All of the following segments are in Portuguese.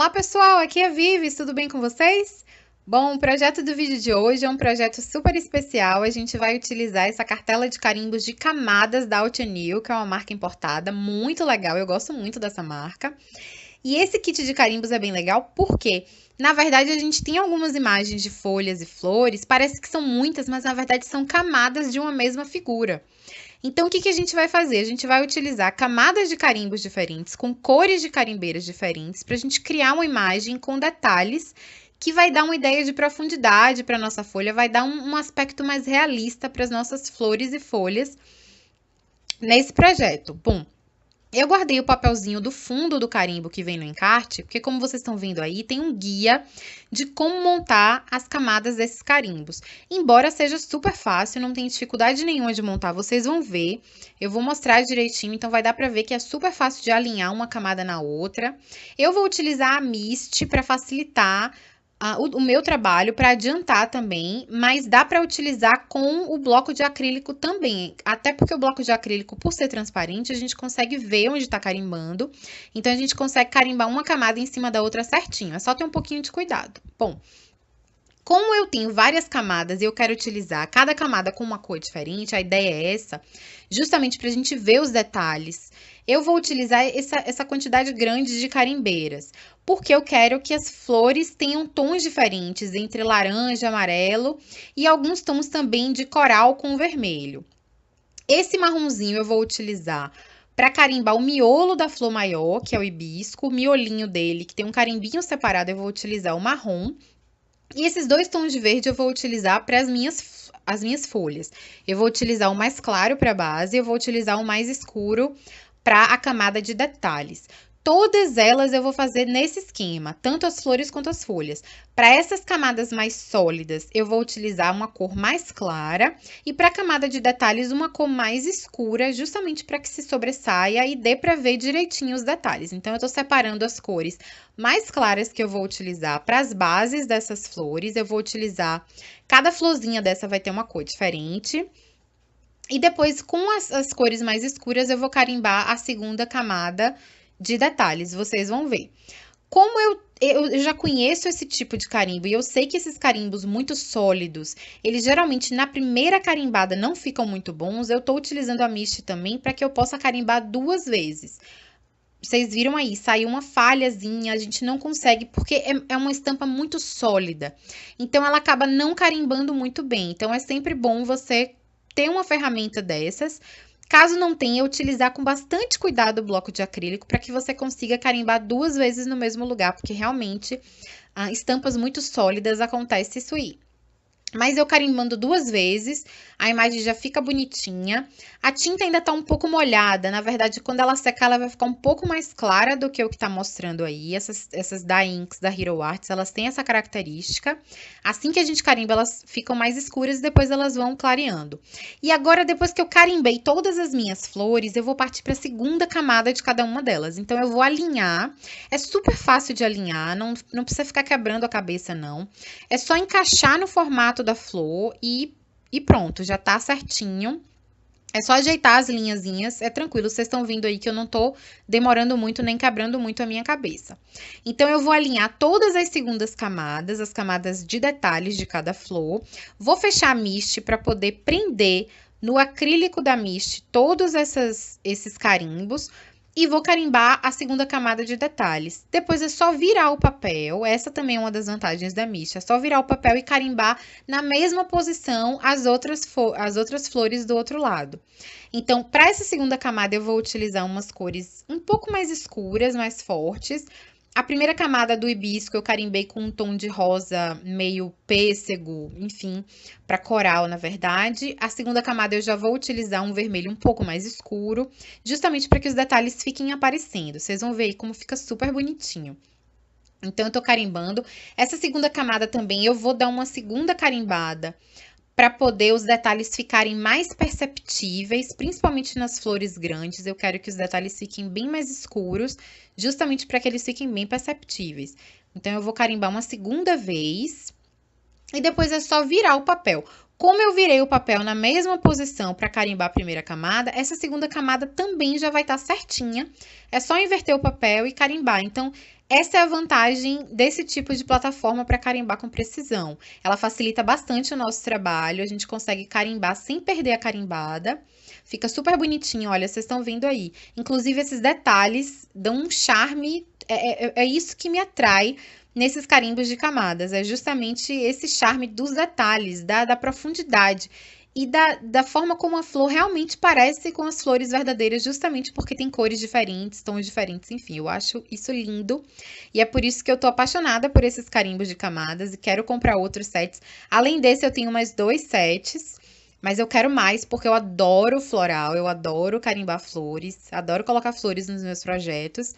Olá pessoal, aqui é a Vives, tudo bem com vocês? Bom, o projeto do vídeo de hoje é um projeto super especial. A gente vai utilizar essa cartela de carimbos de camadas da Altenil, que é uma marca importada, muito legal, eu gosto muito dessa marca. E esse kit de carimbos é bem legal porque, na verdade, a gente tem algumas imagens de folhas e flores, parece que são muitas, mas na verdade são camadas de uma mesma figura. Então, o que a gente vai fazer? A gente vai utilizar camadas de carimbos diferentes, com cores de carimbeiras diferentes, para a gente criar uma imagem com detalhes que vai dar uma ideia de profundidade para a nossa folha, vai dar um aspecto mais realista para as nossas flores e folhas nesse projeto. Bom, eu guardei o papelzinho do fundo do carimbo que vem no encarte, porque como vocês estão vendo aí, tem um guia de como montar as camadas desses carimbos. Embora seja super fácil, não tem dificuldade nenhuma de montar, vocês vão ver. Eu vou mostrar direitinho, então vai dar para ver que é super fácil de alinhar uma camada na outra. Eu vou utilizar a Mist para facilitar o meu trabalho, para adiantar também, mas dá para utilizar com o bloco de acrílico também, até porque o bloco de acrílico, por ser transparente, a gente consegue ver onde está carimbando, então a gente consegue carimbar uma camada em cima da outra certinho, é só ter um pouquinho de cuidado. Bom, como eu tenho várias camadas e eu quero utilizar cada camada com uma cor diferente, a ideia é essa, justamente para a gente ver os detalhes. Eu vou utilizar essa quantidade grande de carimbeiras, porque eu quero que as flores tenham tons diferentes, entre laranja, amarelo e alguns tons também de coral com vermelho. Esse marronzinho eu vou utilizar para carimbar o miolo da flor maior, que é o hibisco, o miolinho dele, que tem um carimbinho separado, eu vou utilizar o marrom. E esses dois tons de verde eu vou utilizar para as minhas folhas. Eu vou utilizar o mais claro para a base e eu vou utilizar o mais escuro para a camada de detalhes. Todas elas eu vou fazer nesse esquema, tanto as flores quanto as folhas. Para essas camadas mais sólidas, eu vou utilizar uma cor mais clara e para a camada de detalhes uma cor mais escura, justamente para que se sobressaia e dê para ver direitinho os detalhes. Então, eu estou separando as cores mais claras que eu vou utilizar para as bases dessas flores. Eu vou utilizar, cada florzinha dessa vai ter uma cor diferente. E depois, com as cores mais escuras, eu vou carimbar a segunda camada de detalhes, vocês vão ver. Como eu já conheço esse tipo de carimbo e eu sei que esses carimbos muito sólidos, eles geralmente na primeira carimbada não ficam muito bons, eu tô utilizando a Mist também para que eu possa carimbar duas vezes. Vocês viram aí, saiu uma falhazinha, a gente não consegue, porque é uma estampa muito sólida. Então, ela acaba não carimbando muito bem. Então, é sempre bom você ter uma ferramenta dessas. Caso não tenha, utilizar com bastante cuidado o bloco de acrílico para que você consiga carimbar duas vezes no mesmo lugar, porque realmente, estampas muito sólidas acontece isso aí. Mas eu carimbando duas vezes, a imagem já fica bonitinha. A tinta ainda tá um pouco molhada, na verdade, quando ela secar, ela vai ficar um pouco mais clara do que o que tá mostrando aí. Essas da Inks, da Hero Arts, elas têm essa característica. Assim que a gente carimba, elas ficam mais escuras e depois elas vão clareando. E agora, depois que eu carimbei todas as minhas flores, eu vou partir para a segunda camada de cada uma delas. Então, eu vou alinhar. É super fácil de alinhar, não precisa ficar quebrando a cabeça, não. É só encaixar no formato da flor e pronto, já tá certinho. É só ajeitar as linhazinhas, é tranquilo, vocês estão vendo aí que eu não tô demorando muito nem quebrando muito a minha cabeça. Então, eu vou alinhar todas as segundas camadas, as camadas de detalhes de cada flor. Vou fechar a Mist para poder prender no acrílico da Mist todos esses carimbos. E vou carimbar a segunda camada de detalhes. Depois é só virar o papel, essa também é uma das vantagens da Mist, é só virar o papel e carimbar na mesma posição as outras flores do outro lado. Então, para essa segunda camada, eu vou utilizar umas cores um pouco mais escuras, mais fortes. A primeira camada do hibisco eu carimbei com um tom de rosa meio pêssego, enfim, para coral, na verdade. A segunda camada eu já vou utilizar um vermelho um pouco mais escuro, justamente para que os detalhes fiquem aparecendo. Vocês vão ver aí como fica super bonitinho. Então, eu tô carimbando. Essa segunda camada também eu vou dar uma segunda carimbada para poder os detalhes ficarem mais perceptíveis, principalmente nas flores grandes. Eu quero que os detalhes fiquem bem mais escuros, justamente para que eles fiquem bem perceptíveis. Então, eu vou carimbar uma segunda vez e depois é só virar o papel. Como eu virei o papel na mesma posição para carimbar a primeira camada, essa segunda camada também já vai estar certinha. É só inverter o papel e carimbar. Então, essa é a vantagem desse tipo de plataforma para carimbar com precisão. Ela facilita bastante o nosso trabalho, a gente consegue carimbar sem perder a carimbada. Fica super bonitinho, olha, vocês estão vendo aí. Inclusive, esses detalhes dão um charme, é isso que me atrai nesses carimbos de camadas. É justamente esse charme dos detalhes, da profundidade e da forma como a flor realmente parece com as flores verdadeiras, justamente porque tem cores diferentes, tons diferentes, enfim, eu acho isso lindo. E é por isso que eu tô apaixonada por esses carimbos de camadas e quero comprar outros sets. Além desse, eu tenho mais 2 sets. Mas eu quero mais porque eu adoro floral, eu adoro carimbar flores, adoro colocar flores nos meus projetos.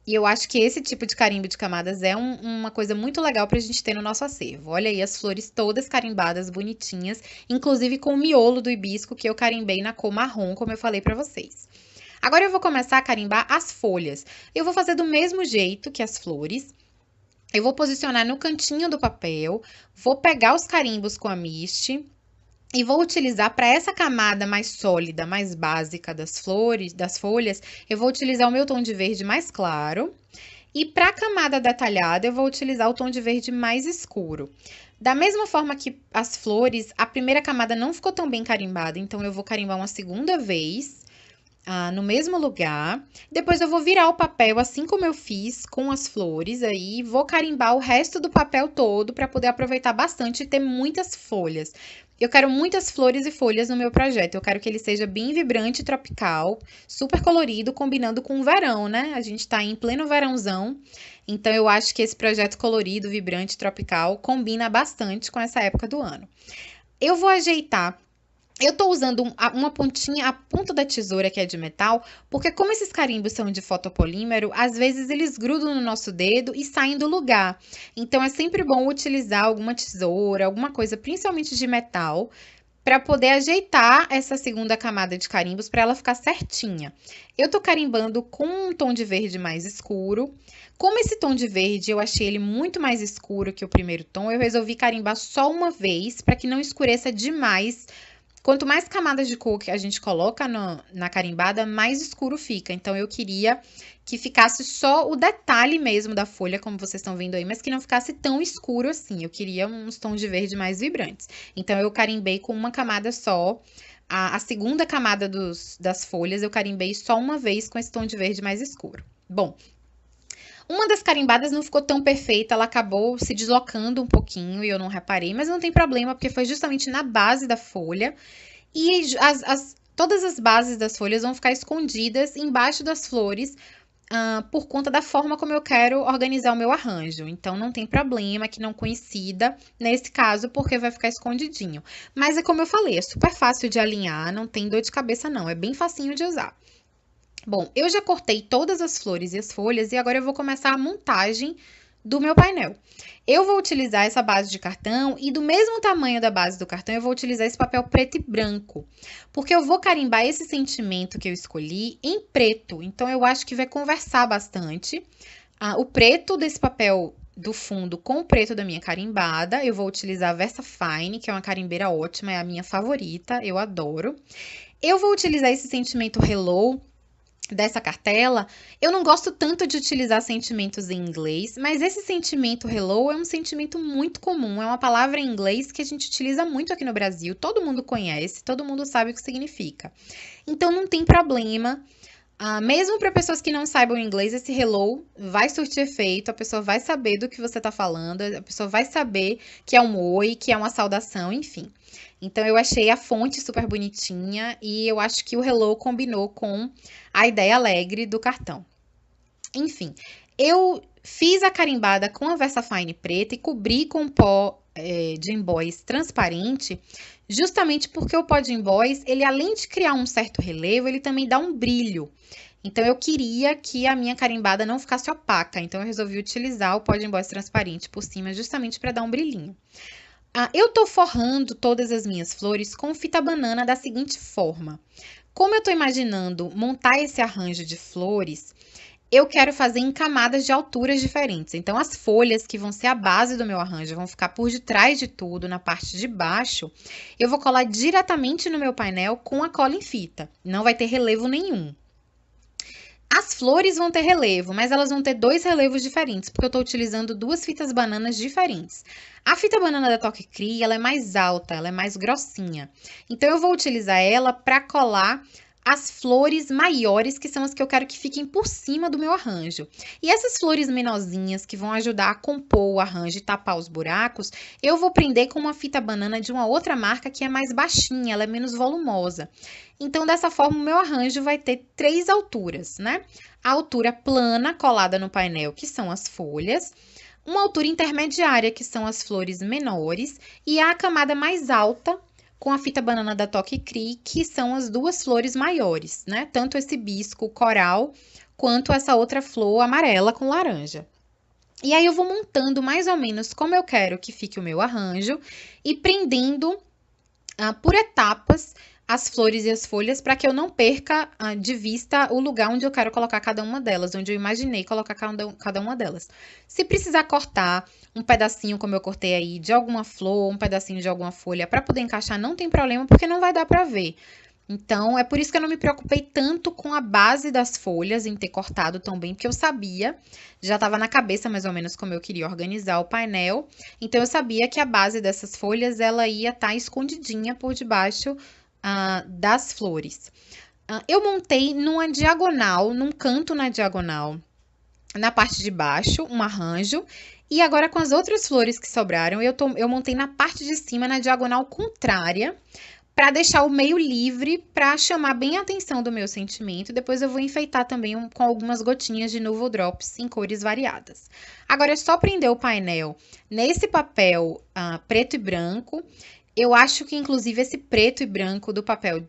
E eu acho que esse tipo de carimbo de camadas é uma coisa muito legal pra gente ter no nosso acervo. Olha aí as flores todas carimbadas, bonitinhas, inclusive com o miolo do hibisco que eu carimbei na cor marrom, como eu falei pra vocês. Agora eu vou começar a carimbar as folhas. Eu vou fazer do mesmo jeito que as flores. Eu vou posicionar no cantinho do papel, vou pegar os carimbos com a mist e vou utilizar para essa camada mais sólida, mais básica das flores, das folhas, eu vou utilizar o meu tom de verde mais claro. E para a camada detalhada, eu vou utilizar o tom de verde mais escuro. Da mesma forma que as flores, a primeira camada não ficou tão bem carimbada, então eu vou carimbar uma segunda vez, no mesmo lugar. Depois eu vou virar o papel, assim como eu fiz com as flores, aí vou carimbar o resto do papel todo para poder aproveitar bastante e ter muitas folhas. Eu quero muitas flores e folhas no meu projeto. Eu quero que ele seja bem vibrante e tropical, super colorido, combinando com o verão, né? A gente tá em pleno verãozão, então eu acho que esse projeto colorido, vibrante, tropical combina bastante com essa época do ano. Eu vou ajeitar. Eu tô usando uma pontinha, a ponta da tesoura que é de metal, porque como esses carimbos são de fotopolímero, às vezes eles grudam no nosso dedo e saem do lugar. Então é sempre bom utilizar alguma tesoura, alguma coisa, principalmente de metal, para poder ajeitar essa segunda camada de carimbos para ela ficar certinha. Eu tô carimbando com um tom de verde mais escuro. Como esse tom de verde eu achei ele muito mais escuro que o primeiro tom, eu resolvi carimbar só uma vez para que não escureça demais. Quanto mais camadas de cor que a gente coloca na carimbada, mais escuro fica. Então, eu queria que ficasse só o detalhe mesmo da folha, como vocês estão vendo aí, mas que não ficasse tão escuro assim. Eu queria uns tons de verde mais vibrantes. Então, eu carimbei com uma camada só. A segunda camada das folhas, eu carimbei só uma vez com esse tom de verde mais escuro. Bom, uma das carimbadas não ficou tão perfeita, ela acabou se deslocando um pouquinho e eu não reparei, mas não tem problema, porque foi justamente na base da folha. E todas as bases das folhas vão ficar escondidas embaixo das flores, por conta da forma como eu quero organizar o meu arranjo. Então, não tem problema que não coincida nesse caso, porque vai ficar escondidinho. Mas é como eu falei, é super fácil de alinhar, não tem dor de cabeça não, é bem facinho de usar. Bom, eu já cortei todas as flores e as folhas e agora eu vou começar a montagem do meu painel. Eu vou utilizar essa base de cartão e do mesmo tamanho da base do cartão eu vou utilizar esse papel preto e branco, porque eu vou carimbar esse sentimento que eu escolhi em preto, então eu acho que vai conversar bastante. O preto desse papel do fundo com o preto da minha carimbada, eu vou utilizar a VersaFine, que é uma carimbeira ótima, é a minha favorita, eu adoro. Eu vou utilizar esse sentimento Hello dessa cartela. Eu não gosto tanto de utilizar sentimentos em inglês, mas esse sentimento hello é um sentimento muito comum, é uma palavra em inglês que a gente utiliza muito aqui no Brasil, todo mundo conhece, todo mundo sabe o que significa. Então não tem problema. Mesmo para pessoas que não saibam inglês, esse hello vai surtir efeito, a pessoa vai saber do que você está falando, a pessoa vai saber que é um oi, que é uma saudação, enfim. Então, eu achei a fonte super bonitinha e eu acho que o hello combinou com a ideia alegre do cartão. Enfim, eu fiz a carimbada com a VersaFine preta e cobri com pó de emboss transparente, justamente porque o pó de emboss, ele além de criar um certo relevo, ele também dá um brilho. Então, eu queria que a minha carimbada não ficasse opaca, então eu resolvi utilizar o pó de emboss transparente por cima, justamente para dar um brilhinho. Eu tô forrando todas as minhas flores com fita banana da seguinte forma. Como eu tô imaginando montar esse arranjo de flores, eu quero fazer em camadas de alturas diferentes. Então, as folhas que vão ser a base do meu arranjo, vão ficar por detrás de tudo, na parte de baixo, eu vou colar diretamente no meu painel com a cola em fita. Não vai ter relevo nenhum. As flores vão ter relevo, mas elas vão ter dois relevos diferentes, porque eu estou utilizando duas fitas bananas diferentes. A fita banana da Toque Cri, ela é mais alta, ela é mais grossinha. Então, eu vou utilizar ela para colar as flores maiores, que são as que eu quero que fiquem por cima do meu arranjo. E essas flores menorzinhas, que vão ajudar a compor o arranjo e tapar os buracos, eu vou prender com uma fita banana de uma outra marca que é mais baixinha, ela é menos volumosa. Então, dessa forma, o meu arranjo vai ter três alturas, né? A altura plana, colada no painel, que são as folhas, uma altura intermediária, que são as flores menores, e a camada mais alta, com a fita banana da Toque Cri, que são as duas flores maiores, né? Tanto esse hibisco coral, quanto essa outra flor amarela com laranja. E aí eu vou montando mais ou menos como eu quero que fique o meu arranjo e prendendo por etapas as flores e as folhas para que eu não perca de vista o lugar onde eu quero colocar cada uma delas, onde eu imaginei colocar cada uma delas. Se precisar cortar um pedacinho, como eu cortei aí, de alguma flor, um pedacinho de alguma folha para poder encaixar, não tem problema, porque não vai dar para ver. Então, é por isso que eu não me preocupei tanto com a base das folhas, em ter cortado tão bem, porque eu sabia, já estava na cabeça mais ou menos como eu queria organizar o painel, então eu sabia que a base dessas folhas, ela ia estar escondidinha por debaixo das flores. Eu montei numa diagonal, num canto na diagonal, na parte de baixo, um arranjo, e agora com as outras flores que sobraram, eu montei na parte de cima, na diagonal contrária, para deixar o meio livre, para chamar bem a atenção do meu sentimento. Depois eu vou enfeitar também com algumas gotinhas de Nuvo Drops em cores variadas. Agora é só prender o painel nesse papel preto e branco. Eu acho que, inclusive, esse preto e branco do papel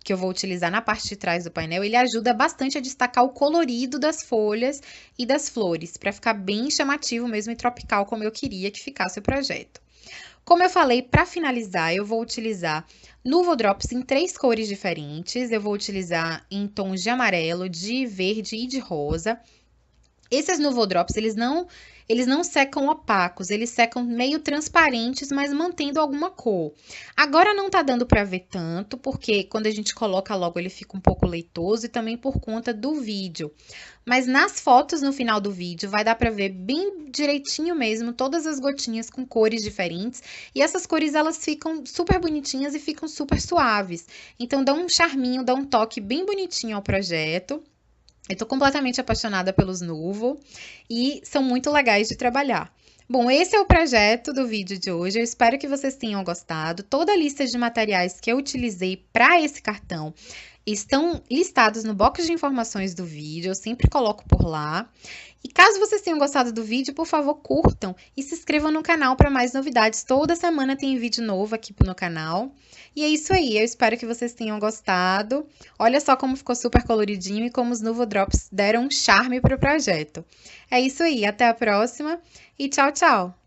que eu vou utilizar na parte de trás do painel, ele ajuda bastante a destacar o colorido das folhas e das flores, para ficar bem chamativo mesmo e tropical, como eu queria que ficasse o projeto. Como eu falei, para finalizar, eu vou utilizar Nuvo Drops em três cores diferentes. Eu vou utilizar em tons de amarelo, de verde e de rosa. Esses Nuvo Drops, eles não secam opacos, eles secam meio transparentes, mas mantendo alguma cor. Agora não tá dando para ver tanto, porque quando a gente coloca logo ele fica um pouco leitoso e também por conta do vídeo. Mas nas fotos no final do vídeo vai dar para ver bem direitinho mesmo todas as gotinhas com cores diferentes. E essas cores elas ficam super bonitinhas e ficam super suaves. Então dá um charminho, dá um toque bem bonitinho ao projeto. Eu tô completamente apaixonada pelos Nuvo e são muito legais de trabalhar. Bom, esse é o projeto do vídeo de hoje. Eu espero que vocês tenham gostado. Toda a lista de materiais que eu utilizei para esse cartão estão listados no box de informações do vídeo. Eu sempre coloco por lá. E caso vocês tenham gostado do vídeo, por favor, curtam e se inscrevam no canal para mais novidades. Toda semana tem vídeo novo aqui no canal. E é isso aí, eu espero que vocês tenham gostado. Olha só como ficou super coloridinho e como os Nuvo Drops deram um charme para o projeto. É isso aí, até a próxima e tchau, tchau!